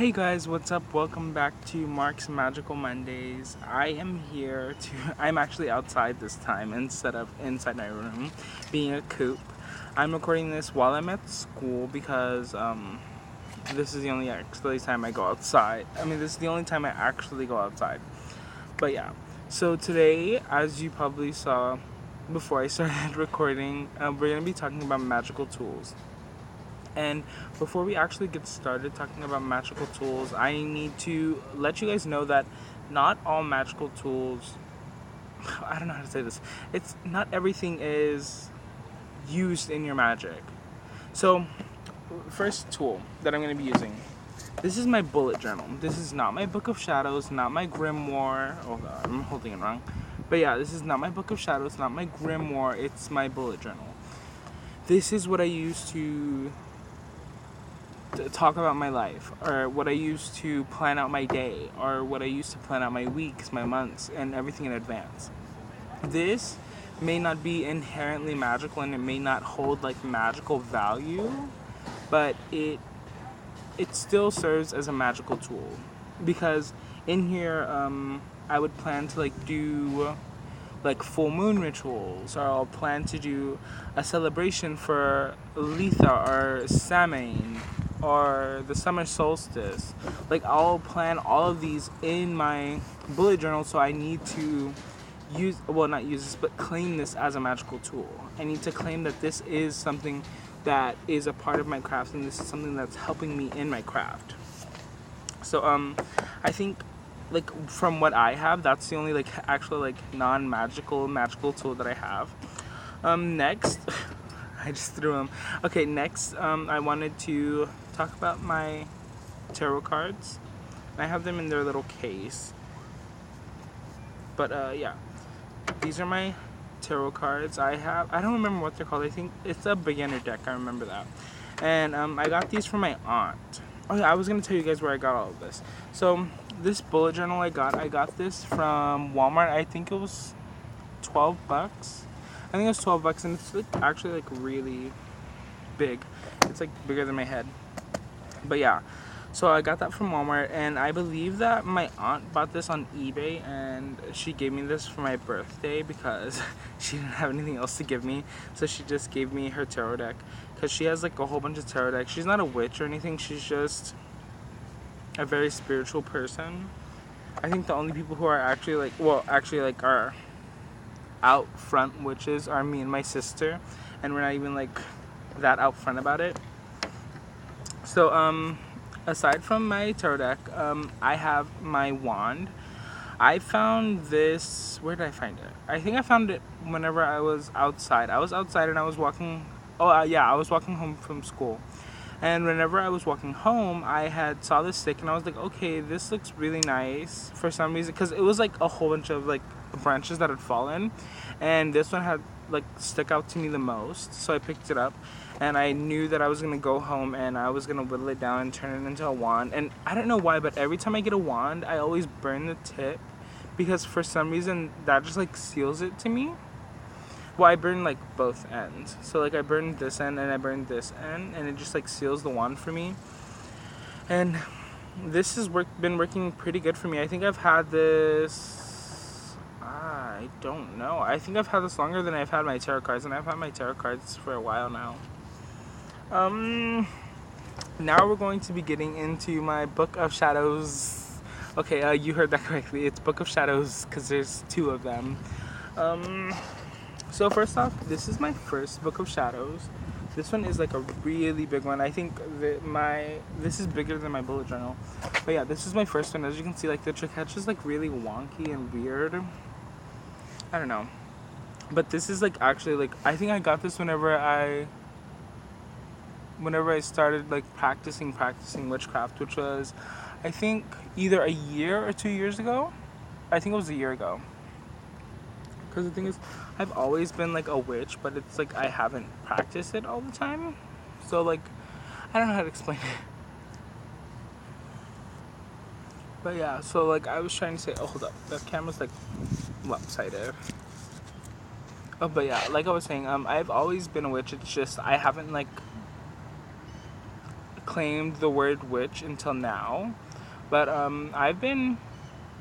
Hey guys, what's up? Welcome back to Mark's Magical Mondays. I'm actually outside this time instead of inside my room, being a coop. I'm recording this while I'm at school because this is the only actually time I go outside. This is the only time I actually go outside. But yeah, so today, as you probably saw before I started recording, we're going to be talking about magical tools. And before we actually get started talking about magical tools, I need to let you guys know that not all magical tools, I don't know how to say this, it's not everything is used in your magic. So, first tool that I'm going to be using, this is my bullet journal. This is not my book of shadows, not my grimoire. Oh god, I'm holding it wrong. But yeah, this is not my book of shadows, not my grimoire, it's my bullet journal. This is what I use to talk about my life, or what I use to plan out my day, or what I use to plan out my weeks, my months, and everything in advance. This may not be inherently magical and it may not hold like magical value, but it still serves as a magical tool, because in here I would plan to do like full moon rituals, or I'll plan to do a celebration for Litha or Samhain or the summer solstice. Like, I'll plan all of these in my bullet journal, so I need to not use this, but claim this as a magical tool. I need to claim that this is something that is a part of my craft, and this is something that's helping me in my craft. So I think, from what I have, that's the only actual non-magical magical tool that I have. Next, I just threw them. Okay, next, I wanted to talk about my tarot cards. I have them in their little case. But yeah, these are my tarot cards. I don't remember what they're called. I think it's a beginner deck. I remember that. And I got these from my aunt. Oh yeah, I was gonna tell you guys where I got all of this. So this bullet journal I got this from Walmart. I think it was $12. I think it was $12, and it's actually really big. It's bigger than my head. But yeah, so I got that from Walmart, and I believe that my aunt bought this on eBay, and she gave me this for my birthday because she didn't have anything else to give me, so she just gave me her tarot deck, because she has a whole bunch of tarot decks. She's not a witch or anything, she's just a very spiritual person. I think the only people who are actually are out front witches are me and my sister, and we're not even that out front about it. So aside from my tarot deck, I have my wand. I found this, where did I find it? I think I found it whenever I was outside. I was outside and I was walking, I was walking home from school. And whenever I was walking home, I had saw this stick, and I was like, okay, this looks really nice for some reason, because it was a whole bunch of branches that had fallen, and this one had stuck out to me the most. So I picked it up, and I knew that I was gonna go home and I was gonna whittle it down and turn it into a wand. And I don't know why, but every time I get a wand, I always burn the tip, because for some reason that just seals it to me. Well, I burn both ends. So I burned this end and I burned this end, and it just seals the wand for me. And this has been working pretty good for me. I think I've had this, I don't know. I think I've had this longer than I've had my tarot cards, and I've had my tarot cards for a while now. Now we're going to be getting into my Book of Shadows. Okay, you heard that correctly. It's Book of Shadows, because there's two of them. So first off, this is my first Book of Shadows. This one is a really big one. I think this is bigger than my bullet journal. But yeah, this is my first one. As you can see, the trick hatch is really wonky and weird. I don't know. But this is actually I think I got this whenever I started practicing witchcraft, which was, I think, either a year or 2 years ago. I think it was a year ago. Because the thing is, I've always been a witch, but it's I haven't practiced it all the time. So I don't know how to explain it. But yeah, so I was trying to say, oh, hold up, the camera's lopsided. Oh, but yeah, I was saying, I've always been a witch. It's just I haven't claimed the word witch until now, but I've been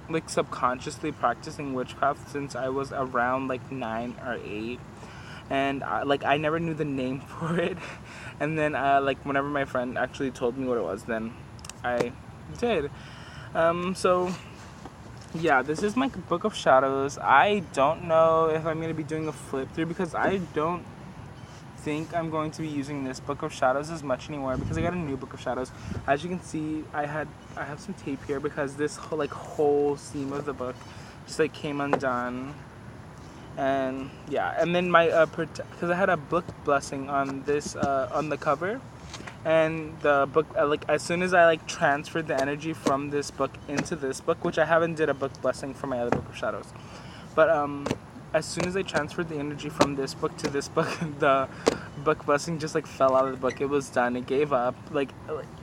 like subconsciously practicing witchcraft since I was around like 9 or 8, and I never knew the name for it, and then like whenever my friend actually told me what it was, then I did. So yeah, this is my Book of Shadows. I don't know if I'm going to be doing a flip through because I don't think I'm going to be using this Book of Shadows as much anymore because I got a new Book of Shadows. As you can see, I have some tape here because this whole seam of the book just like came undone. And yeah, and then my because I had a book blessing on this on the cover, and the book like as soon as I like transferred the energy from this book into this book, which I haven't did a book blessing for my other Book of Shadows, but as soon as I transferred the energy from this book to this book, the book blessing just like fell out of the book. It was done. It gave up. Like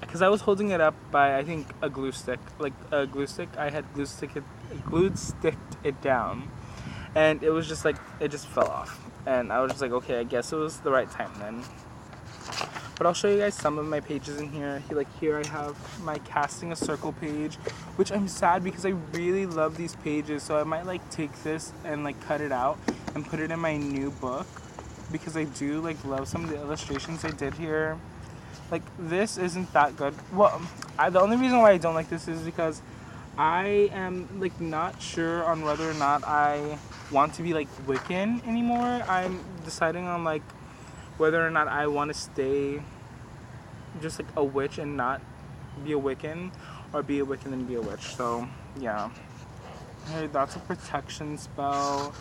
because I was holding it up by I think a glue stick, like a glue stick. I had glue sticked it down, and it was just like it just fell off. And I was just like, okay, I guess it was the right time then. But I'll show you guys some of my pages in here. Like here I have my casting a circle page, which I'm sad because I really love these pages. So I might like take this and like cut it out and put it in my new book because I do like love some of the illustrations I did here. Like this isn't that good. Well, the only reason why I don't like this is because I am like not sure on whether or not I want to be like Wiccan anymore. I'm deciding on like whether or not I want to stay just like a witch and not be a Wiccan, or be a Wiccan and be a witch. So yeah, here, that's a protection spell.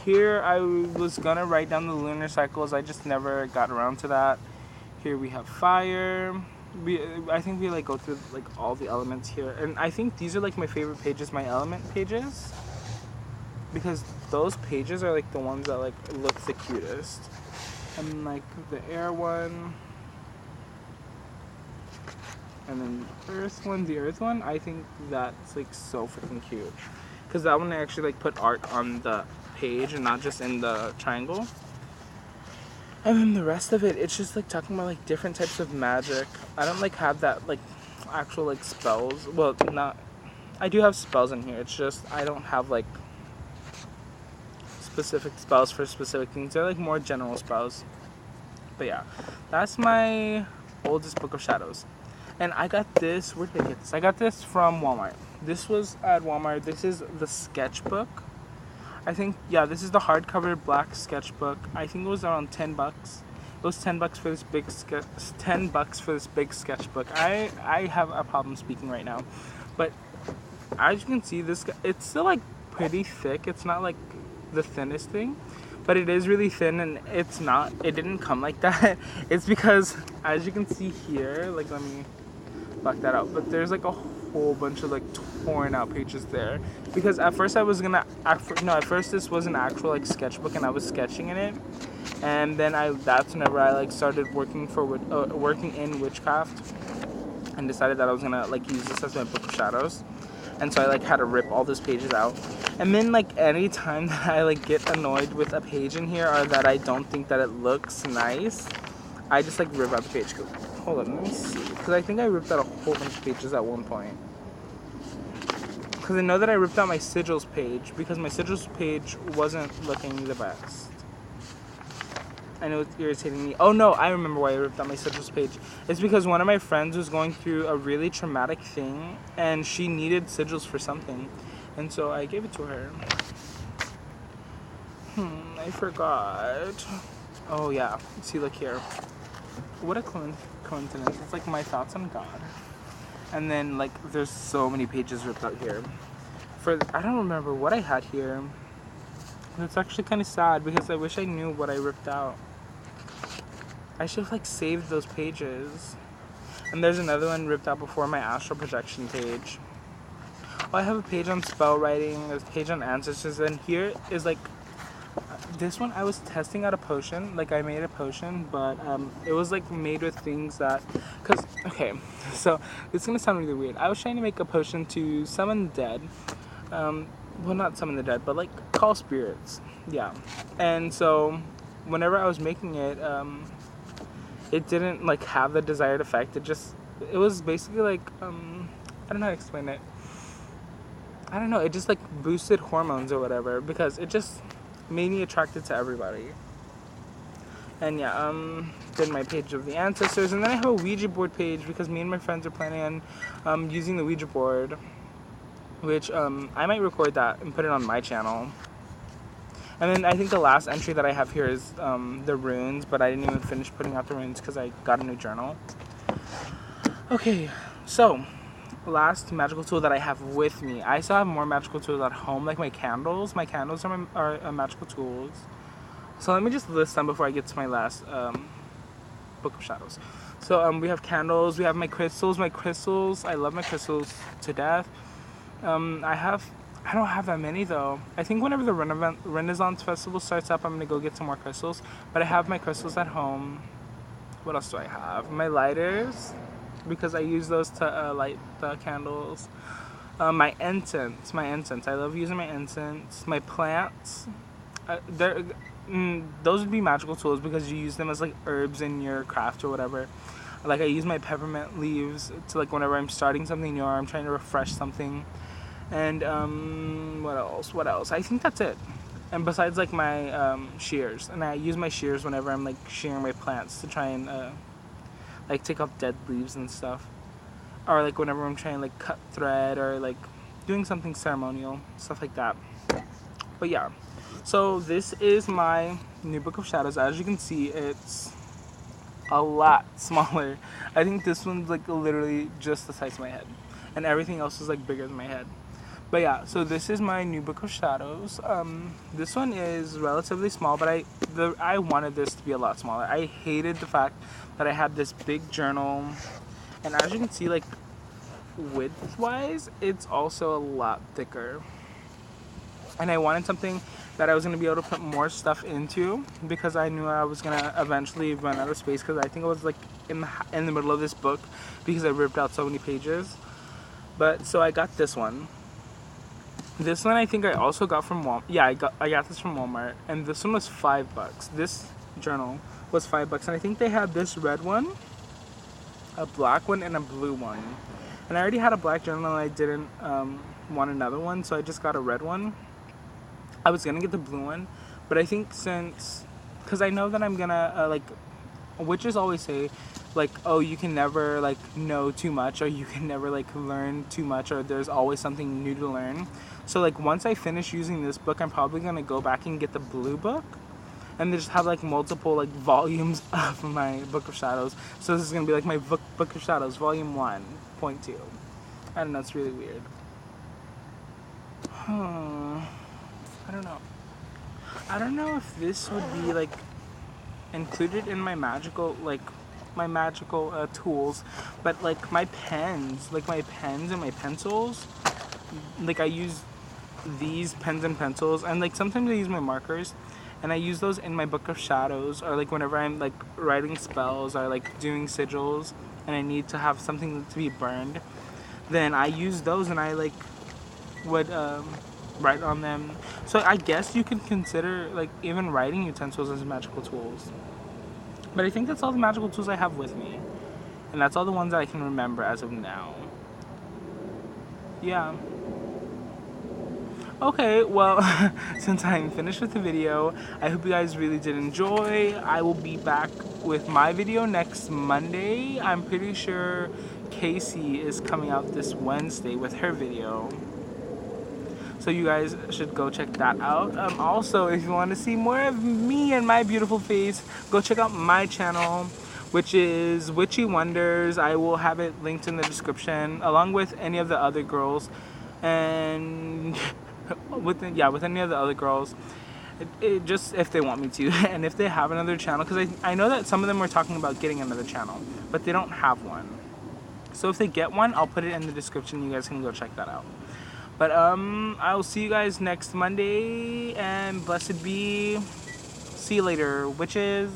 Here I was gonna write down the lunar cycles, I just never got around to that. Here we have fire. I think we like go through like all the elements here, and I think these are like my favorite pages, my element pages, because those pages are like the ones that like look the cutest. And like the air one, and then the earth one, I think that's like so freaking cute, because that one I actually like put art on the page and not just in the triangle. And then the rest of it, it's just like talking about like different types of magic. I don't like have that like actual like spells. Well, not, I do have spells in here, it's just I don't have like specific spells for specific things. They're like more general spells. But yeah, that's my oldest Book of Shadows. And I got this, where did I get this? I got this from Walmart. This was at Walmart. This is the sketchbook. I think, yeah, this is the hardcover black sketchbook. I think it was around $10. It was $10 for this big $10 for this big sketchbook. I have a problem speaking right now. But as you can see, it's still like pretty thick. It's not like the thinnest thing, but it is really thin, and it didn't come like that. It's because, as you can see here, like let me black that out, but there's like a whole bunch of like torn out pages there, because at first at first this was an actual like sketchbook and I was sketching in it, and then that's whenever I like started working in witchcraft and decided that I was gonna like use this as my Book of Shadows. And so I like had to rip all those pages out. And then like any time that I like get annoyed with a page in here, or that I don't think that it looks nice, I just like rip out the page. Hold on, let me see. Because I think I ripped out a whole bunch of pages at one point. Because I know that I ripped out my sigils page because my sigils page wasn't looking the best. And it was irritating me. Oh no, I remember why I ripped out my sigils page. It's because one of my friends was going through a really traumatic thing and she needed sigils for something. And so I gave it to her. I forgot. Oh yeah, see, look here. What a coincidence. It's like my thoughts on God. And then like there's so many pages ripped out here. I don't remember what I had here. It's actually kind of sad because I wish I knew what I ripped out. I should have like saved those pages. And there's another one ripped out before, my astral projection page. Oh, I have a page on spell writing, there's a page on ancestors, and here is like, this one I was testing out a potion, like I made a potion, but it was like made with things that, okay, so it's gonna sound really weird. I was trying to make a potion to summon the dead, well, not summon the dead, but like call spirits, yeah. And so whenever I was making it, it didn't like have the desired effect. It was basically like I don't know how to explain it. I don't know, it just like boosted hormones or whatever, because it just made me attracted to everybody. And yeah, did my page of the ancestors, and then I have a Ouija board page because me and my friends are planning on using the Ouija board, which I might record that and put it on my channel. And then I think the last entry that I have here is the runes, but I didn't even finish putting out the runes because I got a new journal. Okay, so last magical tool that I have with me. I still have more magical tools at home, like my candles. My candles are magical tools. So let me just list them before I get to my last Book of Shadows. So we have candles, we have my crystals. My crystals, I love my crystals to death. I don't have that many though. I think whenever the Renaissance Festival starts up, I'm gonna go get some more crystals. But I have my crystals at home. What else do I have? My lighters, because I use those to light the candles. My incense. I love using my incense. My plants. Those would be magical tools because you use them as like herbs in your craft or whatever. Like I use my peppermint leaves to like whenever I'm starting something new or I'm trying to refresh something. And what else? I think that's it. And besides like my shears, and I use my shears whenever I'm like shearing my plants to try and like take off dead leaves and stuff, or like whenever I'm trying to like cut thread or like doing something ceremonial, stuff like that. But yeah, so this is my new Book of Shadows. As you can see, it's a lot smaller. I think this one's like literally just the size of my head, and everything else is like bigger than my head. But yeah, so this is my new Book of Shadows. This one is relatively small, but I wanted this to be a lot smaller. I hated the fact that I had this big journal, and as you can see, like width-wise, it's also a lot thicker. And I wanted something that I was going to be able to put more stuff into, because I knew I was going to eventually run out of space, because I think I was like in the middle of this book because I ripped out so many pages. But so I got this one. This one I think I also got from Walmart. Yeah, I got this from Walmart, and this one was $5. This journal was $5, and I think they had this red one, a black one, and a blue one. And I already had a black journal, and I didn't want another one, so I just got a red one. I was gonna get the blue one, but I think because I know that I'm gonna like, witches always say, like, oh, you can never like know too much, or you can never like learn too much, or there's always something new to learn. So like once I finish using this book, I'm probably gonna go back and get the blue book, and just have like multiple like volumes of my Book of Shadows. So this is gonna be like my Book of Shadows Volume 1.2. I don't know, it's really weird. I don't know if this would be like included in my magical tools, but like my pens and my pencils, like I use these pens and pencils, and like sometimes I use my markers, and I use those in my Book of Shadows, or like whenever I'm like writing spells or like doing sigils and I need to have something to be burned, then I use those, and I like would write on them. So I guess you could consider like even writing utensils as magical tools. But I think that's all the magical tools I have with me, and that's all the ones that I can remember as of now. Yeah. Okay, well, since I'm finished with the video, I hope you guys really did enjoy. I will be back with my video next Monday. I'm pretty sure Casey is coming out this Wednesday with her video, so you guys should go check that out. Also, if you want to see more of me and my beautiful face, go check out my channel, which is Witchy Wonders. I will have it linked in the description, along with any of the other girls, and with any of the other girls, it just if they want me to, and if they have another channel, because I know that some of them were talking about getting another channel, but they don't have one. So if they get one, I'll put it in the description. You guys can go check that out. But I'll see you guys next Monday, and blessed be. See you later, witches.